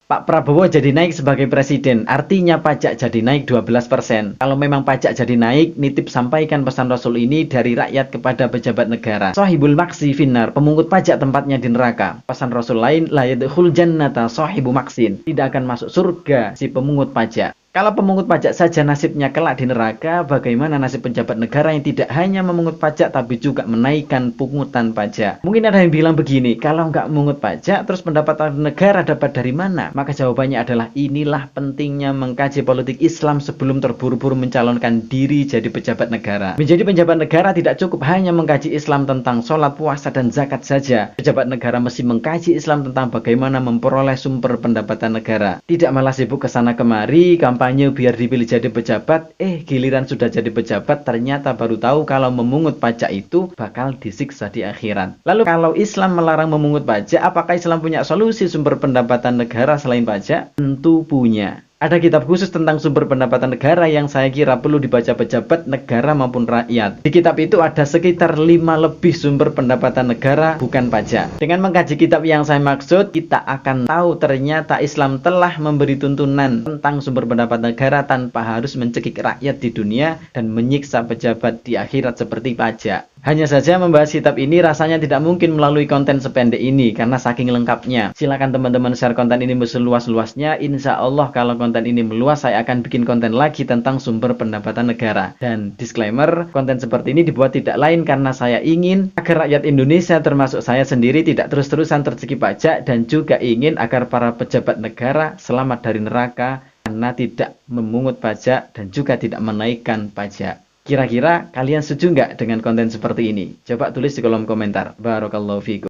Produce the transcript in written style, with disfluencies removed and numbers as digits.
Pak Prabowo jadi naik sebagai presiden, artinya pajak jadi naik 12%. Kalau memang pajak jadi naik, nitip sampaikan pesan Rasul ini dari rakyat kepada pejabat negara. Sahibul maksi finnar, pemungut pajak tempatnya di neraka. Pesan Rasul lain, la yadkhul jannata sahibu maksin, tidak akan masuk surga si pemungut pajak. Kalau pemungut pajak saja nasibnya kelak di neraka, bagaimana nasib pejabat negara yang tidak hanya memungut pajak tapi juga menaikkan pungutan pajak? Mungkin ada yang bilang begini, kalau nggak memungut pajak, terus pendapatan negara dapat dari mana? Maka jawabannya adalah inilah pentingnya mengkaji politik Islam sebelum terburu-buru mencalonkan diri jadi pejabat negara. Menjadi pejabat negara tidak cukup hanya mengkaji Islam tentang sholat, puasa, dan zakat saja. Pejabat negara mesti mengkaji Islam tentang bagaimana memperoleh sumber pendapatan negara. Tidak malah sibuk kesana kemari, kampanye biar dipilih jadi pejabat, giliran sudah jadi pejabat ternyata baru tahu kalau memungut pajak itu bakal disiksa di akhirat. Lalu kalau Islam melarang memungut pajak, apakah Islam punya solusi sumber pendapatan negara selain pajak? Tentu punya. Ada kitab khusus tentang sumber pendapatan negara yang saya kira perlu dibaca pejabat negara maupun rakyat. Di kitab itu ada sekitar 5 lebih sumber pendapatan negara bukan pajak. Dengan mengkaji kitab yang saya maksud, kita akan tahu ternyata Islam telah memberi tuntunan tentang sumber pendapatan negara tanpa harus mencekik rakyat di dunia dan menyiksa pejabat di akhirat seperti pajak. Hanya saja membahas kitab ini rasanya tidak mungkin melalui konten sependek ini karena saking lengkapnya. Silakan teman-teman share konten ini seluas-luasnya. Insya Allah kalau konten ini meluas, saya akan bikin konten lagi tentang sumber pendapatan negara. Dan disclaimer, konten seperti ini dibuat tidak lain karena saya ingin agar rakyat Indonesia termasuk saya sendiri tidak terus-terusan tercekik pajak, dan juga ingin agar para pejabat negara selamat dari neraka karena tidak memungut pajak dan juga tidak menaikkan pajak. Kira-kira kalian setuju nggak dengan konten seperti ini? Coba tulis di kolom komentar. Barakallahu fikum.